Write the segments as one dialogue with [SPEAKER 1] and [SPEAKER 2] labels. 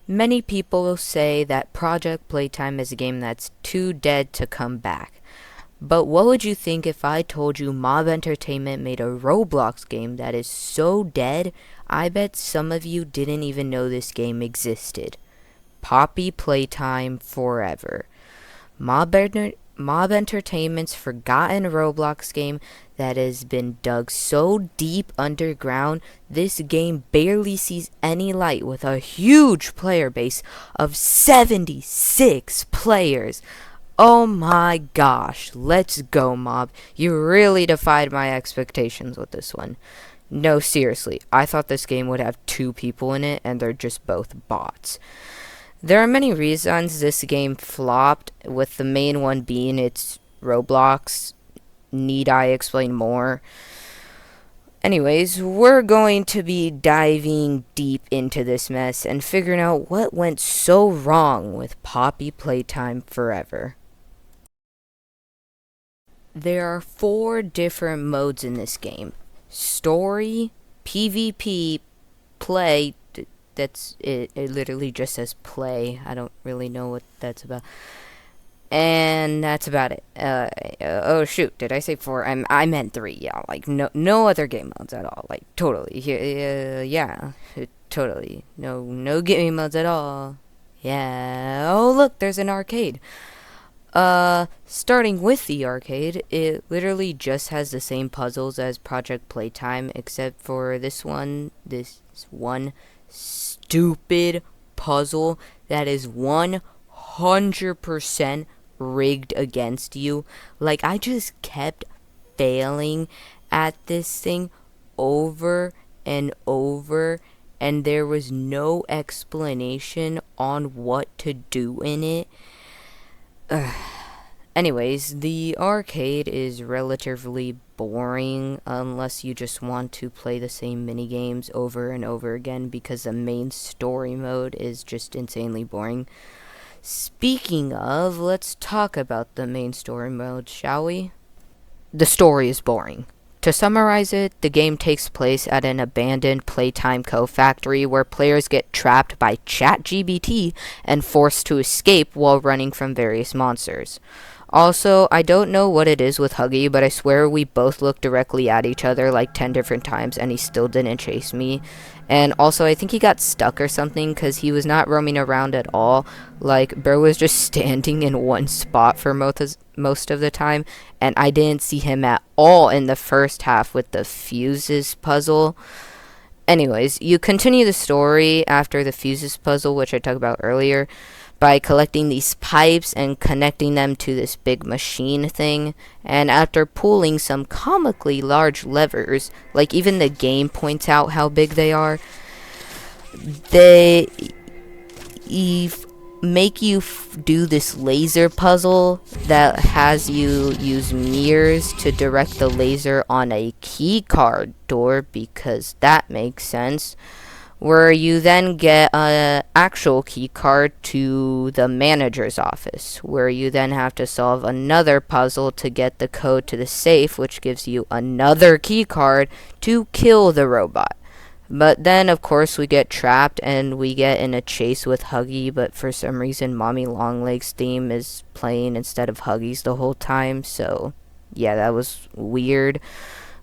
[SPEAKER 1] Many people say that Project Playtime is a game that's too dead to come back. But what would you think if I told you Mob Entertainment made a Roblox game that is so dead, I bet some of you didn't even know this game existed? Poppy Playtime Forever. Mob Entertainment's forgotten Roblox game that has been dug so deep underground, this game barely sees any light with a huge player base of 76 players. Oh my gosh, let's go, Mob. You really defied my expectations with this one. No, seriously, I thought this game would have two people in it, and they're just both bots. There are many reasons this game flopped, with the main one being its Roblox. Need I explain more? Anyways, we're going to be diving deep into this mess and figuring out what went so wrong with Poppy Playtime Forever. There are four different modes in this game: story, PvP, play. That's it. It literally just says play. I don't really know what that's about. And that's about it. Oh shoot, did I say four? I meant three. Yeah, like no other game modes at all. Like totally. Yeah, totally. No game modes at all. Yeah. Oh look, there's an arcade. Starting with the arcade, it literally just has the same puzzles as Project Playtime, except for this one stupid puzzle that is 100% rigged against you. Like, I just kept failing at this thing over and over, and there was no explanation on what to do in it. Anyways, the arcade is relatively boring unless you just want to play the same minigames over and over again, because the main story mode is just insanely boring. Speaking of, let's talk about the main story mode, shall we? The story is boring. To summarize it, the game takes place at an abandoned Playtime Co. factory where players get trapped by ChatGPT and forced to escape while running from various monsters. Also, I don't know what it is with Huggy, but I swear we both looked directly at each other like 10 different times and he still didn't chase me. And also, I think he got stuck or something because he was not roaming around at all. Like, bro was just standing in one spot for most of the time, and I didn't see him at all in the first half with the fuses puzzle. Anyways, you continue the story after the fuses puzzle, which I talked about earlier, by collecting these pipes and connecting them to this big machine thing. And after pulling some comically large levers, like even the game points out how big they are, they make you do this laser puzzle that has you use mirrors to direct the laser on a key card door, because that makes sense, where you then get an actual key card to the manager's office, where you then have to solve another puzzle to get the code to the safe, which gives you another key card to kill the robot. But then, of course, we get trapped and we get in a chase with Huggy, but for some reason, Mommy Longlegs theme is playing instead of Huggy's the whole time, so yeah, that was weird.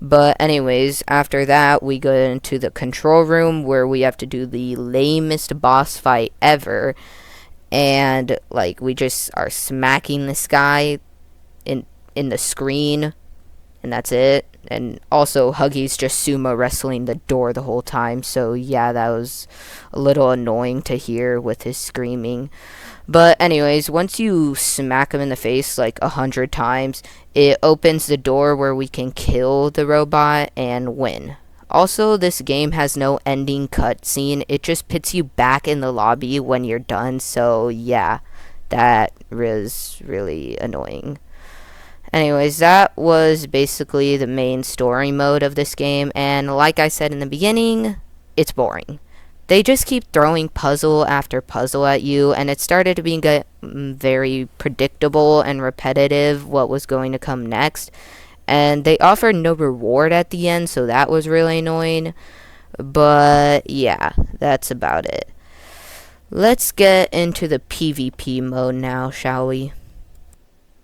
[SPEAKER 1] But anyways, after that, we go into the control room where we have to do the lamest boss fight ever. And, like, we just are smacking this guy in the screen, and that's it. And also, Huggy's just sumo wrestling the door the whole time. So, yeah, that was a little annoying to hear with his screaming. But anyways, once you smack him in the face like 100 times, it opens the door where we can kill the robot and win. Also, this game has no ending cutscene. It just puts you back in the lobby when you're done. So, yeah, that was really annoying. Anyways, that was basically the main story mode of this game, and like I said in the beginning, it's boring. They just keep throwing puzzle after puzzle at you, and it started to be very predictable and repetitive what was going to come next. And they offered no reward at the end, so that was really annoying. But yeah, that's about it. Let's get into the PvP mode now, shall we?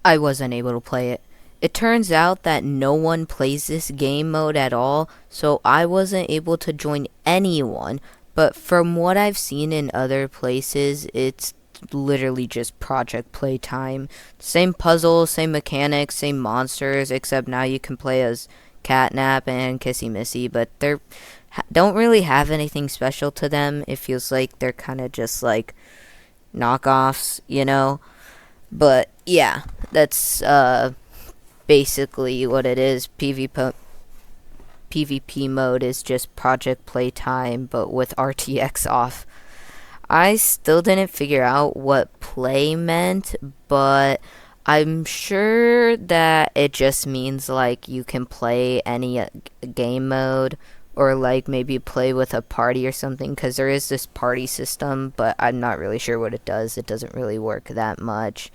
[SPEAKER 1] I wasn't able to play it. It turns out that no one plays this game mode at all, so I wasn't able to join anyone. But from what I've seen in other places, it's literally just project playtime. Same puzzles, same mechanics, same monsters, except now you can play as Catnap and Kissy Missy, but they're don't really have anything special to them. It feels like they're kind of just like knockoffs, you know? But yeah, that's basically what it is. PvP mode is just project playtime, but with RTX off. I still didn't figure out what play meant, but I'm sure that it just means like you can play any game mode or like maybe play with a party or something, because there is this party system, but I'm not really sure what it does. It doesn't really work that much.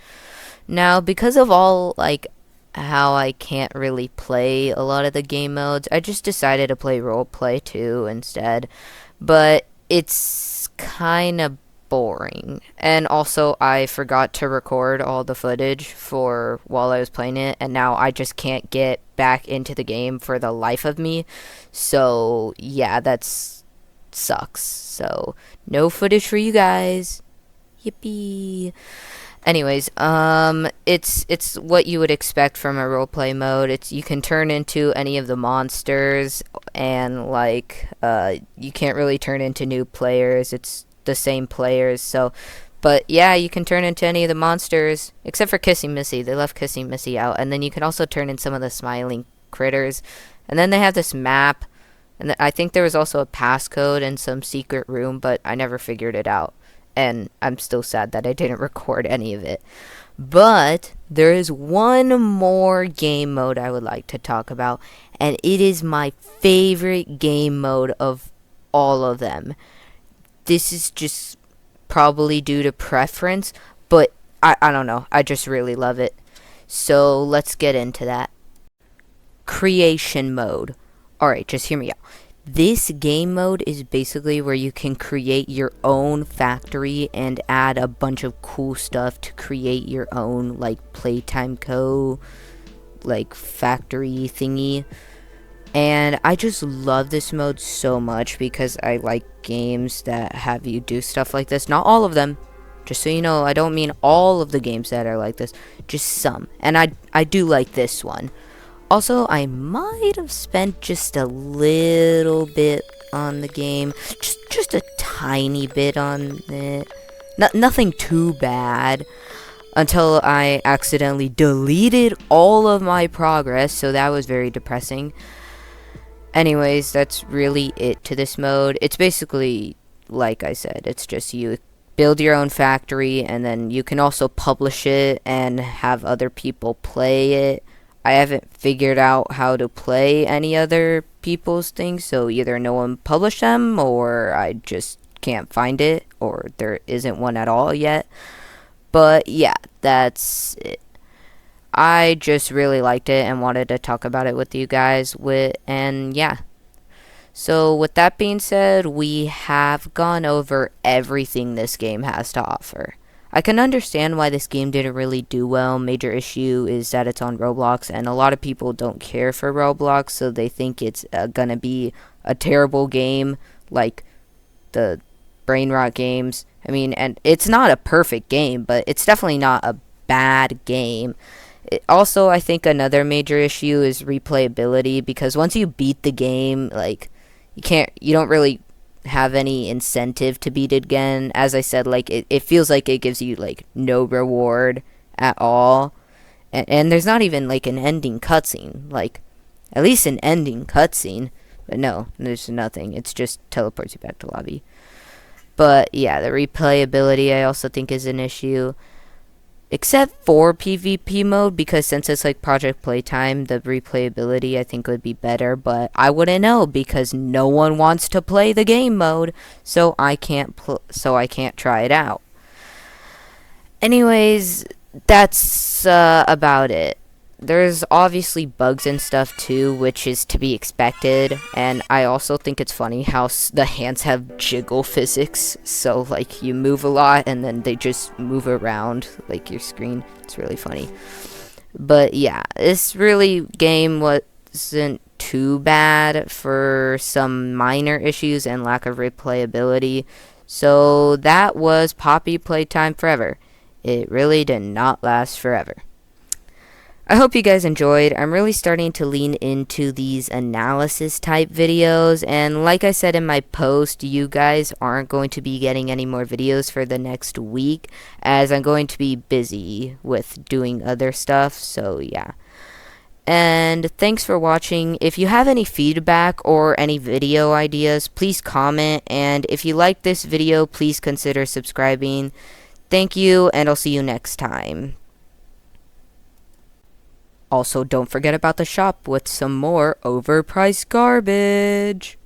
[SPEAKER 1] Now, because of all like how I can't really play a lot of the game modes, I just decided to play roleplay too instead. But it's kind of boring. And also, I forgot to record all the footage for while I was playing it, and now I just can't get back into the game for the life of me. So, yeah, that's sucks. So, no footage for you guys. Yippee. Anyways, it's what you would expect from a roleplay mode. It's you can turn into any of the monsters, and like you can't really turn into new players. It's the same players. So, but yeah, you can turn into any of the monsters except for Kissy Missy. They left Kissy Missy out, and then you can also turn in some of the smiling critters. And then they have this map, and I think there was also a passcode in some secret room, but I never figured it out. And I'm still sad that I didn't record any of it. But there is one more game mode I would like to talk about, and it is my favorite game mode of all of them. This is just probably due to preference, but I don't know. I just really love it. So let's get into that. Creation mode. Alright, just hear me out. This game mode is basically where you can create your own factory and add a bunch of cool stuff to create your own like playtime like factory thingy. And I just love this mode so much because I like games that have you do stuff like this. Not all of them. Just so you know, I don't mean all of the games that are like this, just some. And I do like this one. Also, I might have spent just a little bit on the game. Just a tiny bit on it. Nothing too bad. Until I accidentally deleted all of my progress, so that was very depressing. Anyways, that's really it to this mode. It's basically, like I said, it's just you build your own factory, and then you can also publish it and have other people play it. I haven't figured out how to play any other people's things, so either no one published them, or I just can't find it, or there isn't one at all yet. But yeah, that's it. I just really liked it and wanted to talk about it with you guys. And yeah. So with that being said, we have gone over everything this game has to offer. I can understand why this game didn't really do well. Major issue is that it's on Roblox, and a lot of people don't care for Roblox, so they think it's gonna be a terrible game like the brain rot games. I mean, and it's not a perfect game, but it's definitely not a bad game. Also, I think another major issue is replayability, because once you beat the game, like you don't really have any incentive to beat it again. As I said, like it feels like it gives you like no reward at all, and there's not even like an ending cutscene, like at least an ending cutscene, but no, there's nothing. It's just teleports you back to lobby. But yeah, the replayability I also think is an issue, except for PvP mode, because since it's like project playtime, the replayability I think would be better, but I wouldn't know because no one wants to play the game mode, so I can't try it out. Anyways, that's about it. there's obviously bugs and stuff too, which is to be expected. And I also think it's funny how the hands have jiggle physics. So like you move a lot and then they just move around like your screen. It's really funny. But yeah, this really game wasn't too bad for some minor issues and lack of replayability. So that was Poppy Playtime Forever. It really did not last forever. I hope you guys enjoyed. I'm really starting to lean into these analysis type videos, and like I said in my post, you guys aren't going to be getting any more videos for the next week as I'm going to be busy with doing other stuff, so yeah. And thanks for watching. If you have any feedback or any video ideas, please comment, and if you like this video, please consider subscribing. Thank you, and I'll see you next time. Also, don't forget about the shop with some more overpriced garbage.